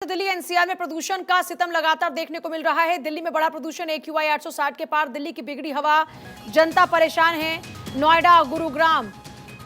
Delhi NCR में प्रदूषण का सितम लगातार देखने को मिल रहा है। दिल्ली में बड़ा प्रदूषण AQI 860 के पार। दिल्ली की बिगड़ी हवा, जनता परेशान है। नोएडा, गुरुग्राम,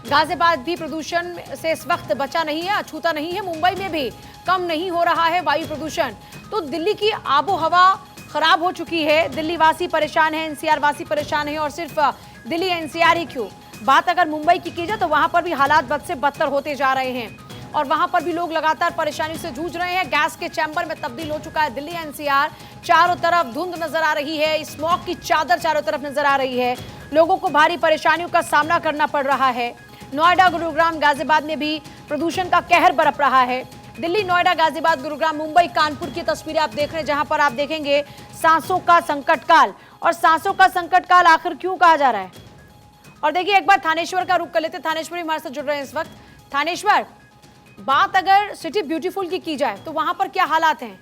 गाजियाबाद भी प्रदूषण से इस वक्त बचा नहीं है, अछूता नहीं है। मुंबई में भी कम नहीं हो रहा है वायु प्रदूषण। तो दिल्ली की आबो हवा खराब हो चुकी है। दिल्ली वासी परेशान है, एनसीआर वासी परेशान है। और सिर्फ दिल्ली एनसीआर ही क्यों, बात अगर मुंबई की जाए तो वहां पर भी हालात बद से बदतर होते जा रहे हैं और वहां पर भी लोग लगातार परेशानी से जूझ रहे हैं। गैस के चैम्बर में तब्दील हो चुका है दिल्ली एनसीआर। चारों तरफ धुंध नजर आ रही है, स्मॉग की चादर चारों तरफ नजर आ रही है। लोगों को भारी परेशानियों का सामना करना पड़ रहा है। नोएडा, गुरुग्राम, गाजियाबाद में भी प्रदूषण का कहर बरप रहा है। दिल्ली, नोएडा, गाजियाबाद, गुरुग्राम, मुंबई, कानपुर की तस्वीरें आप देख रहे हैं, जहां पर आप देखेंगे सांसों का संकट काल। और सांसों का संकट काल आखिर क्यों कहा जा रहा है? और देखिए, एक बार थानेश्वर का रुख कर लेते। थानेश्वर हमारे साथ जुड़ रहे हैं इस वक्त। थानेश्वर, बात अगर सिटी ब्यूटीफुल की जाए तो वहां पर क्या हालात हैं?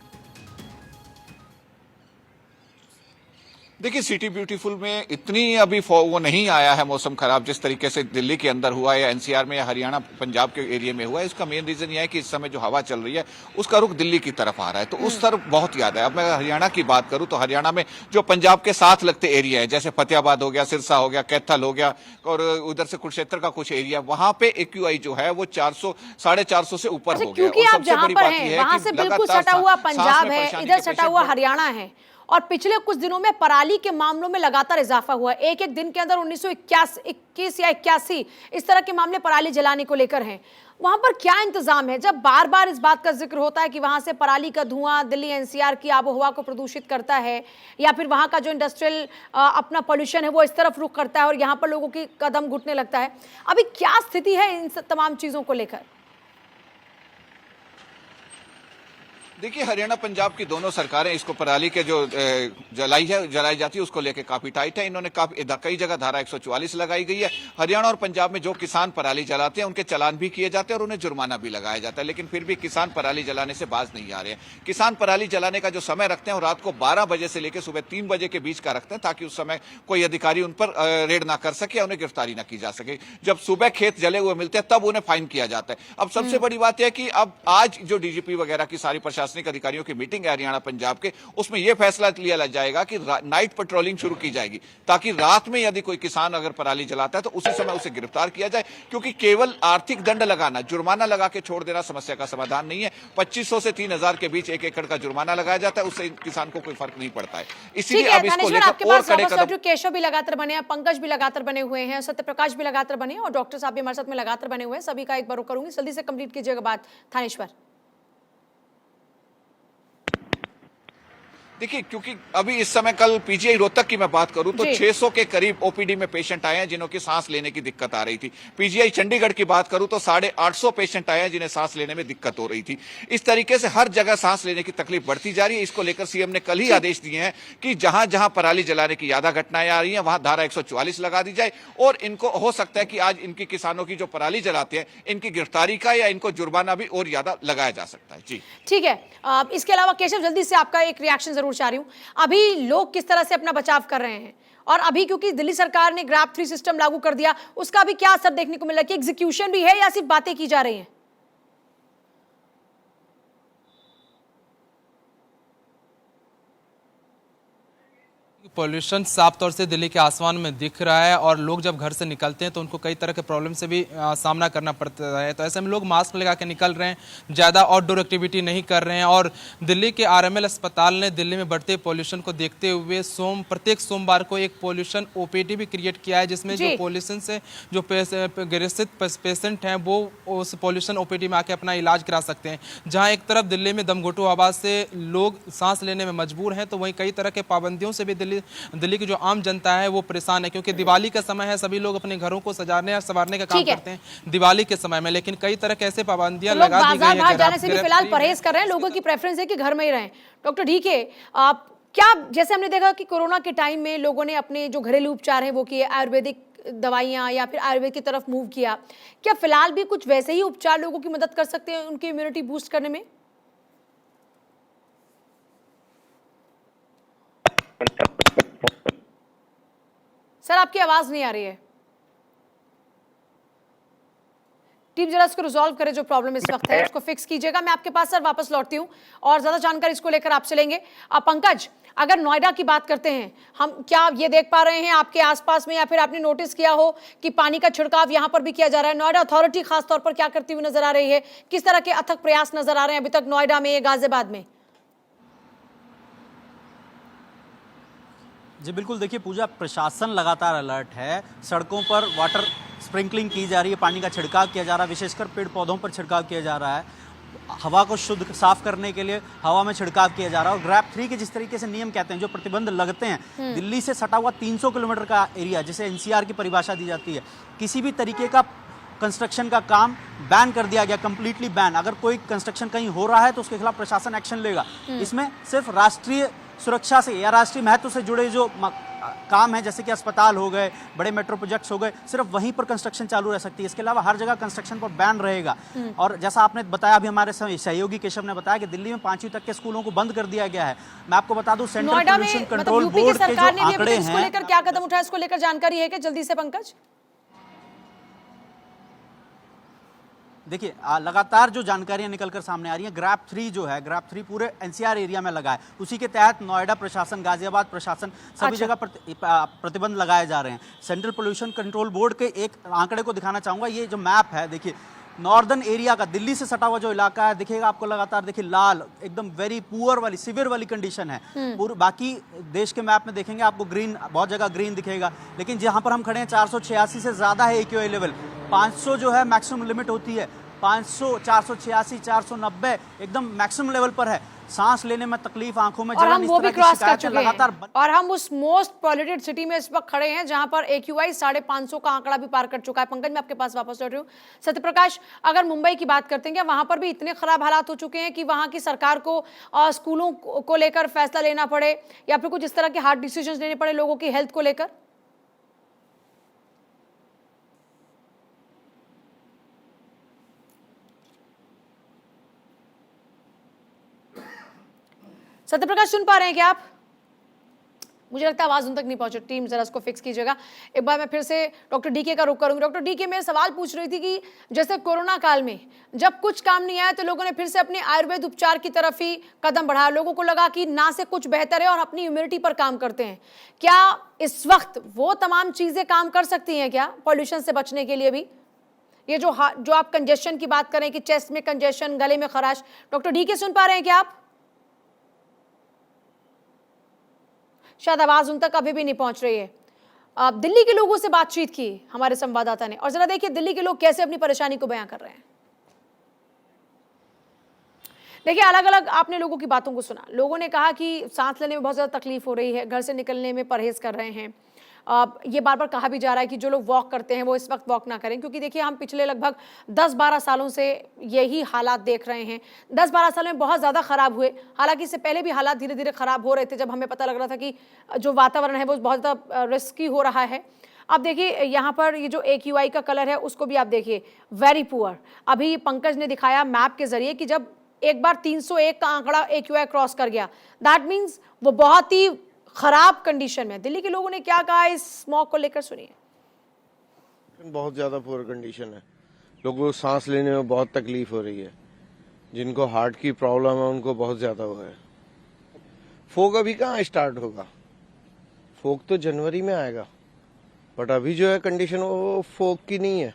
देखिए, सिटी ब्यूटीफुल में इतनी अभी वो नहीं आया है मौसम खराब जिस तरीके से दिल्ली के अंदर हुआ है या एनसीआर में या हरियाणा पंजाब के एरिया में हुआ है। इसका मेन रीजन यह है कि इस समय जो हवा चल रही है उसका रुख दिल्ली की तरफ आ रहा है, तो उस तरफ बहुत याद है। अब मैं हरियाणा की बात करूं तो हरियाणा में जो पंजाब के साथ लगते एरिया है, जैसे फतेहाबाद हो गया, सिरसा हो गया, कैथल हो गया और उधर से कुरुक्षेत्र का कुछ एरिया, वहां पे AQI जो है वो 400 450 से ऊपर हो गया। क्योंकि आप जहां पर हैं वहां से बिल्कुल सटा हुआ पंजाब है, इधर सटा हुआ हरियाणा है। और पिछले कुछ दिनों में पराली के मामलों में लगातार इजाफा हुआ है। एक एक दिन के अंदर 1921 या 81 इस तरह के मामले पराली जलाने को लेकर हैं। वहां पर क्या इंतजाम है जब बार बार इस बात का जिक्र होता है कि वहां से पराली का धुआं दिल्ली एनसीआर की आबोहवा को प्रदूषित करता है, या फिर वहां का जो इंडस्ट्रियल अपना पॉल्यूशन है वो इस तरफ रुख करता है और यहाँ पर लोगों की कदम घुटने लगता है? अभी क्या स्थिति है इन तमाम चीजों को लेकर? देखिए, हरियाणा पंजाब की दोनों सरकारें इसको पराली के जो जलाई जाती है उसको लेके काफी टाइट है। इन्होंने कई जगह धारा 144 लगाई गई है। हरियाणा और पंजाब में जो किसान पराली जलाते हैं उनके चालान भी किए जाते हैं और उन्हें जुर्माना भी लगाया जाता है, लेकिन फिर भी किसान पराली जलाने से बाज नहीं आ रहे हैं। किसान पराली जलाने का जो समय रखते हैं वो रात को 12 बजे से लेकर सुबह 3 बजे के बीच का रखते हैं, ताकि उस समय कोई अधिकारी उन पर रेड ना कर सके, उन्हें गिरफ्तारी ना की जा सके। जब सुबह खेत जले हुए मिलते हैं तब उन्हें फाइन किया जाता है। अब सबसे बड़ी बात यह है कि अब आज जो डीजीपी वगैरह की सारी प्रशासनिक अधिकारियों की मीटिंग है हरियाणा पंजाब के, उसमें यह फैसला लिया जाएगा कि नाइट पेट्रोलिंग शुरू की जाएगी, ताकि रात में यदि कोई किसान अगर पराली जलाता है तो उसी समय उसे गिरफ्तार किया जाए। क्योंकि केवल आर्थिक दंड लगाना, जुर्माना लगा के छोड़ देना समस्या का समाधान नहीं है। 2500 से 3000 के बीच 1 एकड़ का जुर्माना लगाया जाता है, उससे किसान को कोई फर्क नहीं पड़ता है। इसीलिए अब इसको लेकर और कड़े कदम। केशव भी लगातार बने हैं, पंकज भी लगातार बने हुए हैं, सत्यप्रकाश भी लगातार बने हैं और डॉक्टर साहब भी हमारे साथ में लगातार बने हुए हैं। सभी का एक बार करूंगी, जल्दी से कंप्लीट कीजिएगा बात थानेश्वर। देखिए, क्योंकि अभी इस समय कल पीजीआई रोहतक की मैं बात करूं तो 600 के करीब ओपीडी में पेशेंट आए हैं जिन्हों की सांस लेने की दिक्कत आ रही थी। पीजीआई चंडीगढ़ की बात करूं तो 850 पेशेंट आए हैं जिन्हें सांस लेने में दिक्कत हो रही थी। इस तरीके से हर जगह सांस लेने की तकलीफ बढ़ती जा रही है। इसको लेकर सीएम ने कल ही आदेश दिए हैं कि जहां जहां पराली जलाने की ज्यादा घटनाएं आ रही हैं वहां धारा 144 लगा दी जाए और इनको हो सकता है कि आज इनकी किसानों की जो पराली जलाते हैं इनकी गिरफ्तारी का या इनको जुर्माना भी और ज्यादा लगाया जा सकता है। जी ठीक है। इसके अलावा केशव, जल्दी से आपका एक रिएक्शन जरूर चाह रही हूं। अभी लोग किस तरह से अपना बचाव कर रहे हैं, और अभी क्योंकि दिल्ली सरकार ने ग्रैब 3 सिस्टम लागू कर दिया, उसका भी क्या असर देखने को मिला? कि एग्जीक्यूशन भी है या सिर्फ बातें की जा रही हैं? पॉल्यूशन साफ तौर से दिल्ली के आसमान में दिख रहा है और लोग जब घर से निकलते हैं तो उनको कई तरह के प्रॉब्लम से भी सामना करना पड़ता है। तो ऐसे में लोग मास्क लगा के निकल रहे हैं, ज़्यादा आउटडोर एक्टिविटी नहीं कर रहे हैं। और दिल्ली के आरएमएल अस्पताल ने दिल्ली में बढ़ते पॉल्यूशन को देखते हुए प्रत्येक सोमवार को एक पॉल्यूशन ओपीडी भी क्रिएट किया है, जिसमें जो पॉल्यूशन से जो ग्रसित पेशेंट हैं वो उस पॉल्यूशन ओपीडी में आके अपना इलाज करा सकते हैं। जहाँ एक तरफ दिल्ली में दमघोटू आवाज़ से लोग सांस लेने में मजबूर हैं, तो वहीं कई तरह के पाबंदियों से भी दिल्ली की जो आम जनता है वो परेशान है। क्योंकि दिवाली का समय है, सभी लोग अपने घरों को सजाने और संवारने का काम करते हैं दिवाली के समय में, लेकिन कई तरह के ऐसे पाबंदियां लगा दी गई हैं। जाने से भी फिलहाल परहेज कर रहे हैं, लोगों की प्रेफरेंस है कि घर में ही रहें। डॉक्टर ढीके, क्या जैसे हमने देखा कि कोरोना के टाइम में लोगों ने अपने जो घरेलू उपचार है वो किए, आयुर्वेदिक दवाइयां या फिर आयुर्वेद की तरफ मूव किया, क्या फिलहाल भी कुछ वैसे ही उपचार लोगों की मदद कर सकते हैं उनकी इम्यूनिटी बूस्ट करने में? सर, आपकी आवाज नहीं आ रही है। टीम जरा इसको रिजॉल्व करे, जो प्रॉब्लम इस वक्त है उसको फिक्स कीजिएगा। मैं आपके पास सर वापस लौटती हूँ और ज्यादा जानकारी इसको लेकर आपसे लेंगे। पंकज, अगर नोएडा की बात करते हैं हम, क्या ये देख पा रहे हैं आपके आसपास में या फिर आपने नोटिस किया हो कि पानी का छिड़काव यहाँ पर भी किया जा रहा है? नोएडा अथॉरिटी खासतौर पर क्या करती हुई नजर आ रही है? किस तरह के अथक प्रयास नजर आ रहे हैं अभी तक नोएडा में, गाजियाबाद में? जी बिल्कुल, देखिए पूजा, प्रशासन लगातार अलर्ट है। सड़कों पर वाटर स्प्रिंकलिंग की जा रही है, पानी का छिड़काव किया जा रहा है, विशेषकर पेड़ पौधों पर छिड़काव किया जा रहा है। हवा को शुद्ध साफ करने के लिए हवा में छिड़काव किया जा रहा है। और ग्रैप 3 के जिस तरीके से नियम कहते हैं, जो प्रतिबंध लगते हैं, दिल्ली से सटा हुआ 300 किलोमीटर का एरिया, जिसे एनसीआर की परिभाषा दी जाती है, किसी भी तरीके का कंस्ट्रक्शन का काम बैन कर दिया गया, कंप्लीटली बैन। अगर कोई कंस्ट्रक्शन कहीं हो रहा है तो उसके खिलाफ प्रशासन एक्शन लेगा। इसमें सिर्फ राष्ट्रीय सुरक्षा से या राष्ट्रीय महत्व से जुड़े जो काम है, जैसे कि अस्पताल हो गए, बड़े मेट्रो प्रोजेक्ट्स हो गए, सिर्फ वहीं पर कंस्ट्रक्शन चालू रह सकती है। इसके अलावा हर जगह कंस्ट्रक्शन पर बैन रहेगा। और जैसा आपने बताया, अभी हमारे सहयोगी केशव ने बताया कि दिल्ली में 5वीं तक के स्कूलों को बंद कर दिया गया है। मैं आपको बता दूं, सेंट्रल पोल्यूशन कंट्रोल बोर्ड के जो आंकड़े हैं, इसको लेकर क्या कदम उठाया, इसको लेकर जानकारी है कि जल्दी से पंकज? देखिए, लगातार जो जानकारियां निकलकर सामने आ रही हैं, ग्रैप 3 जो है, ग्रैप 3 पूरे एनसीआर एरिया में लगा है। उसी के तहत नोएडा प्रशासन, गाजियाबाद प्रशासन, सभी जगह प्रतिबंध लगाए जा रहे हैं। सेंट्रल पोल्यूशन कंट्रोल बोर्ड के एक आंकड़े को दिखाना चाहूंगा। ये जो मैप है, देखिए नॉर्दर्न एरिया का, दिल्ली से सटा हुआ जो इलाका है, दिखेगा आपको लगातार, देखिए लाल, एकदम वेरी पुअर वाली, सिवियर वाली कंडीशन है। पूरे बाकी देश के मैप में देखेंगे आपको ग्रीन, बहुत जगह ग्रीन दिखेगा। लेकिन जहां पर हम खड़े हैं, 486 से ज्यादा है एक्यूआई लेवल। 500 जो है मैक्सिमम लिमिट होती है, 500, 486, 490 एकदम मैक्सिमम लेवल पर है। सांस लेने में तकलीफ, आंखों में जलन, हम वो भी क्रॉस कर चुके लगातार हैं। और हम उस मोस्ट पॉल्यूटेड सिटी में इस वक्त खड़े हैं जहां पर एक्यूआई 550 का आंकड़ा भी पार कर चुका है। पंकज, मैं आपके पास वापस लौट रही हूँ। सत्यप्रकाश, अगर मुंबई की बात करते हैं, वहां पर भी इतने खराब हालात हो चुके हैं कि वहां की सरकार को स्कूलों को लेकर फैसला लेना पड़े या फिर कुछ इस तरह के हार्ड डिसीजन लेने पड़े लोगों की हेल्थ को लेकर? सत्यप्रकाश, सुन पा रहे हैं क्या आप? मुझे लगता है आवाज उन तक नहीं पहुंची। टीम जरा इसको फिक्स कीजिएगा। एक बार मैं फिर से डॉक्टर डीके का रुख करूंगी। डॉक्टर डीके, मैं सवाल पूछ रही थी कि जैसे कोरोना काल में जब कुछ काम नहीं आया तो लोगों ने फिर से अपने आयुर्वेद उपचार की तरफ ही कदम बढ़ाया। लोगों को लगा कि ना से कुछ बेहतर है और अपनी इम्यूनिटी पर काम करते हैं। क्या इस वक्त वो तमाम चीजें काम कर सकती हैं क्या पॉल्यूशन से बचने के लिए भी? ये जो आप कंजेशन की बात करें कि चेस्ट में कंजेशन, गले में खराश, डॉक्टर डीके सुन पा रहे हैं क्या आप? शायद आवाज उन तक अभी भी नहीं पहुंच रही है। दिल्ली के लोगों से बातचीत की हमारे संवाददाता ने, और जरा देखिए दिल्ली के लोग कैसे अपनी परेशानी को बयां कर रहे हैं। देखिए, अलग अलग आपने लोगों की बातों को सुना। लोगों ने कहा कि सांस लेने में बहुत ज़्यादा तकलीफ हो रही है, घर से निकलने में परहेज कर रहे हैं। ये बार बार कहा भी जा रहा है कि जो लोग वॉक करते हैं वो इस वक्त वॉक ना करें, क्योंकि देखिए हम पिछले लगभग 10-12 सालों से यही हालात देख रहे हैं। 10-12 साल में बहुत ज़्यादा ख़राब हुए। हालांकि इससे पहले भी हालात धीरे धीरे ख़राब हो रहे थे, जब हमें पता लग रहा था कि जो वातावरण है वो बहुत ज़्यादा रिस्की हो रहा है। अब देखिए यहाँ पर ये जो एक्यूआई का कलर है उसको भी आप देखिए, वेरी पुअर। अभी पंकज ने दिखाया मैप के जरिए कि जब एक बार 301 का आंकड़ा एक्यूआई क्रॉस कर गया, दैट मीन्स वो बहुत ही खराब कंडीशन में। दिल्ली के लोगों ने क्या कहा इस स्मॉग को लेकर, सुनिए। बहुत ज्यादा पुअर कंडीशन है, लोगों को सांस लेने में बहुत तकलीफ हो रही है। जिनको हार्ट की प्रॉब्लम है उनको बहुत ज्यादा हुआ है। फोग अभी कहाँ स्टार्ट होगा, फोग तो जनवरी में आएगा, बट अभी जो है कंडीशन वो फोग की नहीं है,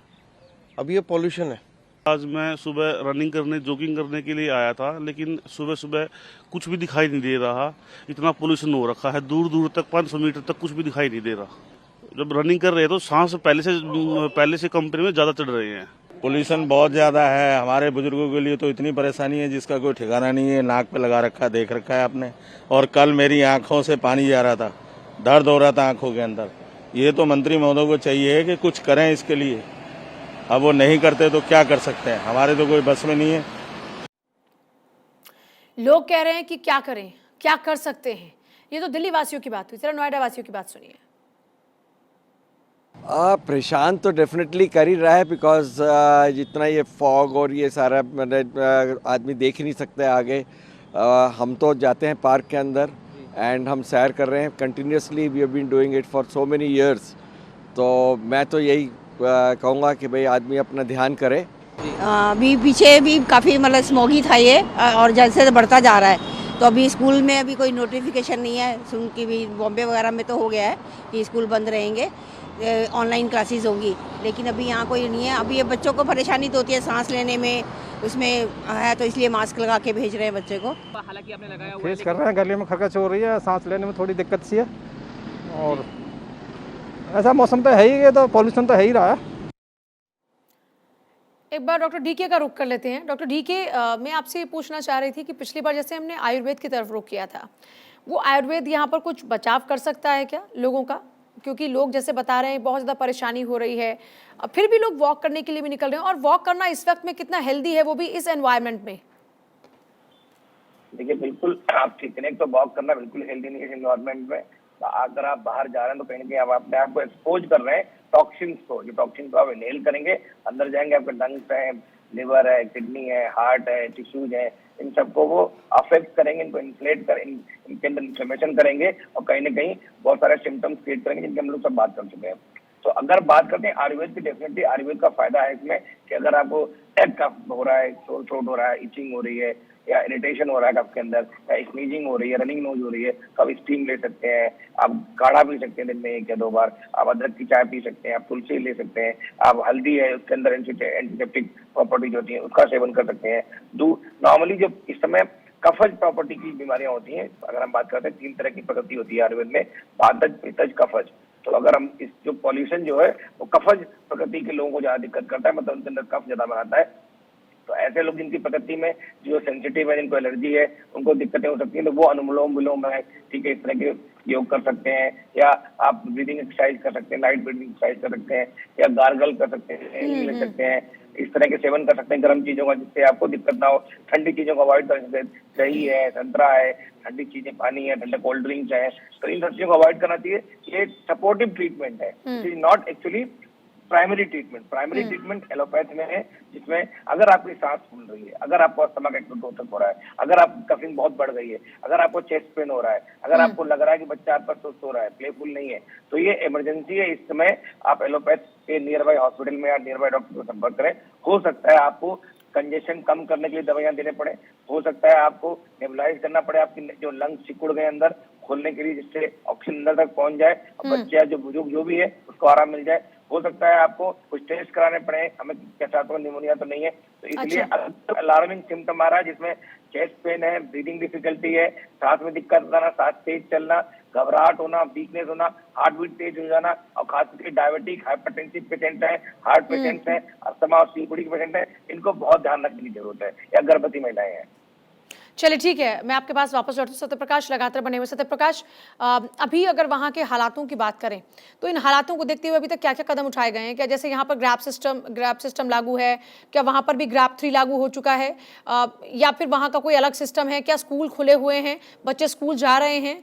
अभी ये पॉल्यूशन है। आज मैं सुबह रनिंग करने, जॉगिंग करने के लिए आया था, लेकिन सुबह सुबह कुछ भी दिखाई नहीं दे रहा। इतना पोल्यूशन हो रखा है, दूर दूर तक 500 मीटर तक कुछ भी दिखाई नहीं दे रहा। जब रनिंग कर रहे तो सांस पहले से कंपनी में ज़्यादा चढ़ रहे हैं। पोल्यूशन बहुत ज़्यादा है। हमारे बुजुर्गों के लिए तो इतनी परेशानी है जिसका कोई ठिकाना नहीं है। नाक पे लगा रखा है, देख रखा है आपने। और कल मेरी आंखों से पानी जा रहा था, दर्द हो रहा था आंखों के अंदर। ये तो मंत्री महोदय को चाहिए कि कुछ करें इसके लिए। अब वो नहीं करते तो क्या कर सकते हैं, हमारे तो कोई बस में नहीं है। लोग कह रहे हैं कि क्या करें, क्या कर सकते हैं। ये तो दिल्ली वासियों की बात हुई, जरा नोएडा वासियों की बात सुनिए। परेशान तो डेफिनेटली कर ही रहा है, बिकॉज जितना ये फॉग और ये सारा आदमी देख ही नहीं सकते आगे। हम तो जाते हैं पार्क के अंदर एंड हम सैर कर रहे हैं continuously. We have been doing it for so many years. तो मैं तो यही कहूँगा कि भाई आदमी अपना ध्यान करे अभी पीछे भी काफ़ी मतलब स्मोगी था ये, और जैसे बढ़ता जा रहा है। तो अभी स्कूल में अभी कोई नोटिफिकेशन नहीं है, सुन की भी बॉम्बे वगैरह में तो हो गया है कि स्कूल बंद रहेंगे, ऑनलाइन क्लासेस होंगी, लेकिन अभी यहाँ कोई नहीं है। अभी ये बच्चों को परेशानी तो होती है सांस लेने में, उसमें है, तो इसलिए मास्क लगा के भेज रहे हैं बच्चे को। हालांकि आपने लगाया हुआ फेस कर रहे हैं, गले में खरकच हो रही है, सांस लेने में थोड़ी दिक्कत सी है, और ऐसा मौसम तो है ही, ये तो पॉल्यूशन तो है ही रहा है। एक बार डॉक्टर डीके का रुख कर लेते हैं। डॉक्टर डीके, मैं आपसे ये पूछना चाह रही थी कि पिछली बार जैसे हमने आयुर्वेद की तरफ रुख किया था, वो आयुर्वेद यहाँ पर कुछ बचाव कर सकता है क्या लोगों का? क्योंकि लोग जैसे बता रहे हैं बहुत ज़्यादा परेशानी हो रही है, फिर भी लोग वॉक करने के लिए भी निकल रहे हैं, और वॉक करना इस वक्त में कितना हेल्दी है, वो भी इस एनवायरनमेंट में। देखिए बिल्कुल आप ठीक है, तो वॉक करना बिल्कुल हेल्दी नहीं है इस एनवायरनमेंट में। अगर आप बाहर जा रहे हैं तो कहीं ना कहीं आप अपने आप को एक्सपोज कर रहे हैं टॉक्सिन्स को, जो टॉक्सिन को आप इनहेल करेंगे, अंदर जाएंगे, आपके लंग्स है, लिवर है, किडनी है, हार्ट है, टिश्यूज है, इन सबको वो अफेक्ट करेंगे, इनको इन्फ्लेट कर, इनके अंदर इन्फ्लेमेशन करेंगे, और कहीं ना कहीं बहुत सारे सिम्टम्स क्रिएट करेंगे, जिनके हम लोग सब बात कर चुके हैं। तो अगर बात करते हैं आयुर्वेद की, डेफिनेटली आयुर्वेद का फायदा है इसमें कि अगर आपको कफ हो रहा है, सोर थ्रोट हो रहा है, इचिंग हो रही है, या इरिटेशन हो रहा है कफ के अंदर, या स्नीजिंग हो रही है, रनिंग नोज हो रही है, तो आप स्टीम ले सकते हैं, आप काढ़ा पी सकते हैं दिन में 1 या 2 बार, आप अदरक की चाय पी सकते हैं, आप तुलसी ले सकते हैं, आप हल्दी है उसके अंदर एंटीसेप्टिक प्रॉपर्टीज होती है, उसका सेवन कर सकते हैं। नॉर्मली जो इस समय कफज प्रॉपर्टी की बीमारियां होती हैं, अगर हम बात करते हैं 3 तरह की प्रकृति होती है आयुर्वेद में, वातज, पित्तज, कफज। तो अगर हम इस जो पॉल्यूशन जो है वो कफज प्रकृति के लोगों को ज्यादा दिक्कत करता है, मतलब उनके अंदर कफ ज्यादा बनाता है, तो ऐसे लोग जिनकी प्रकृति में जो सेंसिटिव है, जिनको एलर्जी है, उनको दिक्कतें हो सकती हैं, तो वो अनुलोम विलोम है, ठीक है, इस तरह के योग कर सकते हैं, या आप ब्रीदिंग एक्सरसाइज कर सकते हैं, लाइट ब्रीदिंग एक्सरसाइज कर सकते हैं, या गार्गल कर सकते हैं, ले सकते हैं, इस तरह के सेवन कर सकते हैं गर्म चीजों का, जिससे आपको दिक्कत ना हो। ठंडी चीजों को अवॉइड कर सकते हैं, दही है, संतरा है, ठंडी चीजें, पानी है, ठंडे कोल्ड ड्रिंक्स है, तो इन सब चीजों को अवॉइड करना चाहिए। ये सपोर्टिव ट्रीटमेंट है, it is not actually primary treatment. Primary treatment allopath में है, जिसमें अगर आपकी सांस फूल रही है, अगर आपको स्टमक एक्टोटोक हो रहा है, अगर आप कफिंग बहुत बढ़ गई है, अगर आपको चेस्ट पेन हो रहा है, अगर आपको लग रहा है कि बच्चा आपका सुस्त हो रहा है, प्लेफुल नहीं है, तो ये इमरजेंसी है। इस समय आप एलोपैथ के नियर बाई हॉस्पिटल में या नियर बाई डॉक्टर को संपर्क करें। हो सकता है आपको कंजेशन कम करने के लिए दवाइयां देने पड़े, हो सकता है आपको नेबुलाइज करना पड़े, आपकी जो लंग्स सिकुड़ गए अंदर, खोलने के लिए, जिससे ऑक्सीजन अंदर तक पहुंच जाए, बच्चा जो बुजुर्ग जो भी है उसको आराम मिल जाए। हो सकता है आपको कुछ टेस्ट कराने पड़े, हमें क्या चाहता हूँ, निमोनिया तो नहीं है, तो इसलिए अलार्मिंग सिम्टम आ रहा है जिसमें चेस्ट पेन है, ब्रीदिंग डिफिकल्टी है, सांस में दिक्कत आना, सांस तेज चलना, घबराहट होना, वीकनेस होना, हार्ट बीट तेज हो जाना, और खासकर डायबिटिक, हाइपरटेंसिव पेशेंट है, हार्ट पेशेंट है, अस्थमा और सीपीडी के पेशेंट है, इनको बहुत ध्यान रखने की जरूरत है, या गर्भवती महिलाएं हैं। चलिए ठीक है, मैं आपके पास वापस लौटूं। सत्यप्रकाश लगातार बने हुए। सत्यप्रकाश, अभी अगर वहाँ के हालातों की बात करें तो इन हालातों को देखते हुए अभी तक क्या क्या कदम उठाए गए हैं? क्या जैसे यहाँ पर ग्रैब सिस्टम लागू है, क्या वहाँ पर भी ग्रैब 3 लागू हो चुका है, या फिर वहाँ का कोई अलग सिस्टम है? क्या स्कूल खुले हुए हैं, बच्चे स्कूल जा रहे हैं?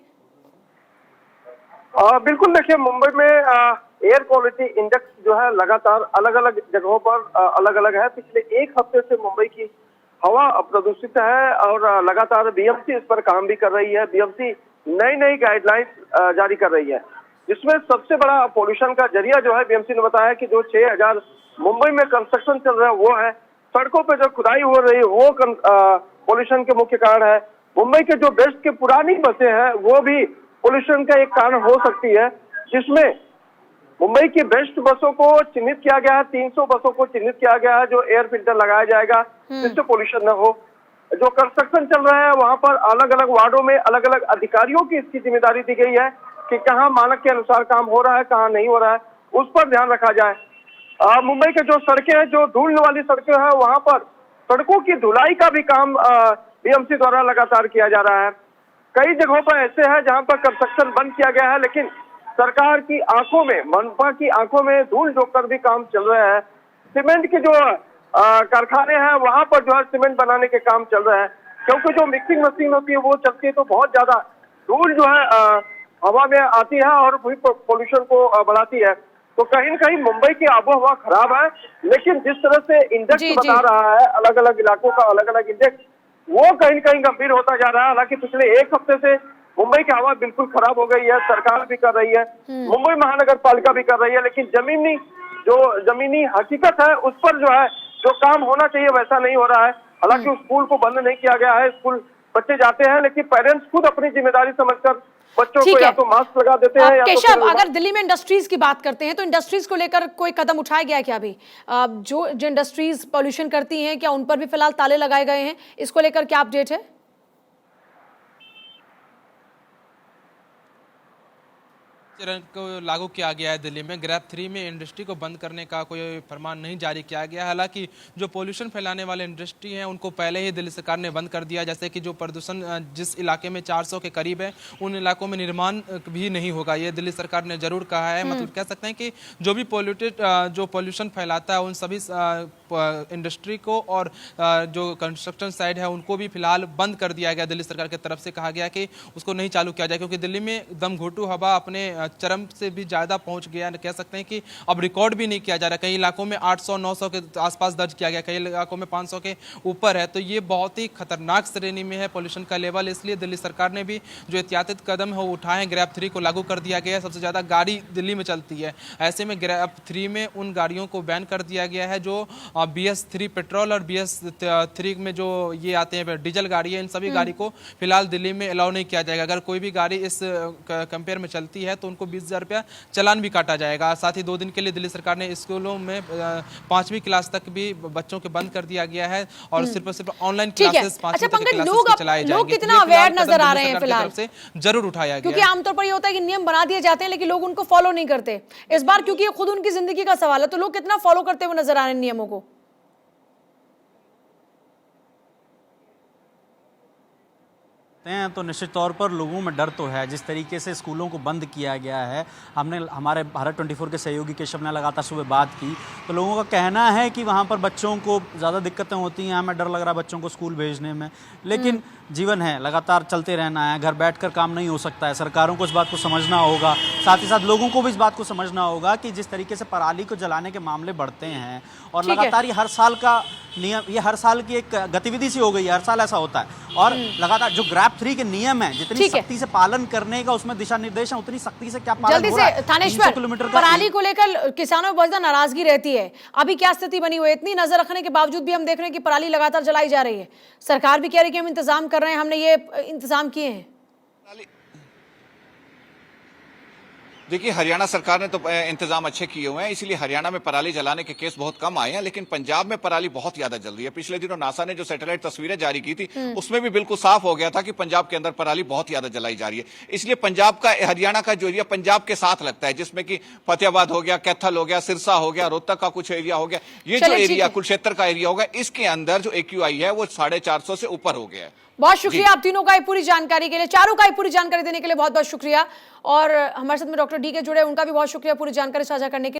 बिल्कुल, देखिए मुंबई में एयर क्वालिटी इंडेक्स जो है लगातार अलग अलग जगहों पर अलग अलग है। पिछले 1 हफ्ते से मुंबई की हवा प्रदूषित है, और लगातार बीएमसी इस पर काम भी कर रही है। बीएमसी नई नई गाइडलाइंस जारी कर रही है, जिसमें सबसे बड़ा पोल्यूशन का जरिया जो है, बीएमसी ने बताया कि जो 6000 मुंबई में कंस्ट्रक्शन चल रहा है वो है। सड़कों पे जो खुदाई हो रही है वो पोल्यूशन के मुख्य कारण है। मुंबई के जो बेस्ट के पुरानी बसें हैं वो भी पोल्यूशन का एक कारण हो सकती है, जिसमें मुंबई की बेस्ट बसों को चिन्हित किया गया है, 300 बसों को चिन्हित किया गया है, जो एयर फिल्टर लगाया जाएगा जिससे पोल्यूशन न हो। जो कंस्ट्रक्शन चल रहा है वहां पर अलग अलग वार्डों में अलग अलग अधिकारियों की इसकी जिम्मेदारी दी गई है कि कहाँ मानक के अनुसार काम हो रहा है, कहाँ नहीं हो रहा है, उस पर ध्यान रखा जाए। मुंबई के जो सड़कें हैं, जो धूल वाली सड़कें हैं, वहां पर सड़कों की धुलाई का भी काम बीएमसी द्वारा लगातार किया जा रहा है। कई जगहों पर ऐसे है जहां पर कंस्ट्रक्शन बंद किया गया है, लेकिन सरकार की आंखों में, मनपा की आंखों में धूल झोंककर भी काम चल रहा है। सीमेंट के जो कारखाने हैं वहां पर जो है सीमेंट बनाने के काम चल रहा है, क्योंकि जो मिक्सिंग मशीन होती है वो चलती है तो बहुत ज्यादा धूल जो है हवा में आती है और वही पोल्यूशन को बढ़ाती है। तो कहीं न कहीं मुंबई की आबोहवा खराब है, लेकिन जिस तरह से इंडेक्स बता रहा है अलग अलग इलाकों का अलग अलग इंडेक्स, वो कहीं न कहीं गंभीर होता जा रहा है। हालांकि पिछले 1 हफ्ते से मुंबई की हवा बिल्कुल खराब हो गई है, सरकार भी कर रही है, मुंबई महानगर पालिका भी कर रही है, लेकिन जमीनी हकीकत है उस पर जो है जो काम होना चाहिए वैसा नहीं हो रहा है। हालांकि स्कूल को बंद नहीं किया गया है, स्कूल बच्चे जाते हैं, लेकिन पेरेंट्स खुद अपनी जिम्मेदारी समझकर बच्चों को या तो मास्क लगा देते हैं या तो केशव, फिर अगर दिल्ली में इंडस्ट्रीज की बात करते हैं तो इंडस्ट्रीज को लेकर कोई कदम उठाया गया है क्या अभी? जो इंडस्ट्रीज पॉल्यूशन करती हैं, क्या उन पर भी फिलहाल ताले लगाए गए हैं? इसको लेकर क्या अपडेट है? चरण को लागू किया गया है दिल्ली में। ग्रैप 3 में इंडस्ट्री को बंद करने का कोई फरमान नहीं जारी किया गया। हालांकि जो पोल्यूशन फैलाने वाले इंडस्ट्री हैं उनको पहले ही दिल्ली सरकार ने बंद कर दिया। जैसे कि जो प्रदूषण जिस इलाके में 400 के करीब है उन इलाकों में निर्माण भी नहीं होगा, ये दिल्ली सरकार ने जरूर कहा है। मतलब कह सकते हैं कि जो भी जो पोल्यूशन फैलाता है उन सभी इंडस्ट्री को और जो कंस्ट्रक्शन साइड है उनको भी फिलहाल बंद कर दिया गया। दिल्ली सरकार की तरफ से कहा गया कि उसको नहीं चालू किया जाए, क्योंकि दिल्ली में दम घोटू हवा अपने चरम से भी ज्यादा पहुंच गया। कह सकते हैं कि अब रिकॉर्ड भी नहीं किया जा रहा। कई इलाकों में 800-900 के आसपास दर्ज किया गया, कई इलाकों में 500 के ऊपर है। तो ये बहुत ही खतरनाक श्रेणी में है पोल्यूशन का लेवल। इसलिए दिल्ली सरकार ने भी जो एहतियाती कदम है वो उठाए हैं। ग्रैप 3 को लागू कर दिया गया है। सबसे ज्यादा गाड़ी दिल्ली में चलती है, ऐसे में ग्रैप 3 में उन गाड़ियों को बैन कर दिया गया है जो BS3 पेट्रोल और BS3 में जो ये आते हैं डीजल गाड़ी है, इन सभी गाड़ी को फिलहाल दिल्ली में अलाउ नहीं किया जाएगा। अगर कोई भी गाड़ी इस कंपेयर में चलती है तो उनको 20,000 रुपया चालान भी काटा जाएगा। साथ ही 2 दिन के लिए दिल्ली सरकार ने स्कूलों में 5वीं क्लास तक भी बच्चों के बंद कर दिया गया है और सिर्फ ऑनलाइन क्लासेस 5वीं तक के क्लासेस चलाए जाएंगे। लोग कितना अवेयर नजर आ रहे हैं फिलहाल से जरूर उठाया गया, क्योंकि आमतौर पर ये होता है कि नियम बना दिए जाते हैं लेकिन लोग उनको फॉलो नहीं करते। इस बार क्योंकि ये खुद उनकी जिंदगी का सवाल है तो लोग कितना फॉलो करते हुए नजर आ रहे हैं नियमों को? हैं तो निश्चित तौर पर लोगों में डर तो है। जिस तरीके से स्कूलों को बंद किया गया है, हमने हमारे भारत 24 के सहयोगी केशव ने लगातार सुबह बात की तो लोगों का कहना है कि वहाँ पर बच्चों को ज़्यादा दिक्कतें होती हैं, हमें डर लग रहा है बच्चों को स्कूल भेजने में। लेकिन जीवन है, लगातार चलते रहना है, घर बैठकर काम नहीं हो सकता है। सरकारों को इस बात को समझना होगा, साथ ही साथ लोगों को भी इस बात को समझना होगा कि जिस तरीके से पराली को जलाने के मामले बढ़ते हैं और लगातार ये हर साल का नियम, ये हर साल की एक गतिविधि सी हो गई है, हर साल ऐसा होता है। और लगातार जो ग्रैप 3 के नियम है जितनी सख्ती से पालन करने का उसमें दिशा निर्देश है, उतनी सख्ती से क्या पालन हो रहा है? थानेश्वर, पराली को लेकर किसानों में बहुत ज्यादा नाराजगी रहती है, अभी क्या स्थिति बनी हुई है? इतनी नजर रखने के बावजूद भी हम देख रहे हैं कि पराली लगातार जलाई जा रही है। सरकार भी कह रही है कि हम इंतजाम कर रहे हैं, हमने ये इंतजाम किए हैं। देखिए, हरियाणा सरकार ने तो इंतजाम अच्छे किए हुए हैं, इसलिए हरियाणा में पराली जलाने के केस बहुत कम आए हैं। लेकिन पंजाब में पराली बहुत ज्यादा जल रही है। पिछले दिनों नासा ने जो सैटेलाइट तस्वीरें जारी की थी उसमें भी बिल्कुल साफ हो गया था कि पंजाब के अंदर पराली बहुत ज्यादा जलाई जा रही है। इसलिए पंजाब का, हरियाणा का जो एरिया पंजाब के साथ लगता है, जिसमें कि फतेहाबाद हो गया, कैथल हो गया, सिरसा हो गया, रोहतक का कुछ एरिया हो गया, ये जो एरिया कुरुक्षेत्र का एरिया होगा, इसके अंदर जो AQI है वो 450 से ऊपर हो गया है। बहुत शुक्रिया आप तीनों का पूरी जानकारी के लिए, चारों का पूरी जानकारी देने के लिए बहुत बहुत शुक्रिया। और हमारे साथ में डॉक्टर डी के जुड़े, उनका भी बहुत शुक्रिया पूरी जानकारी साझा करने के लिए।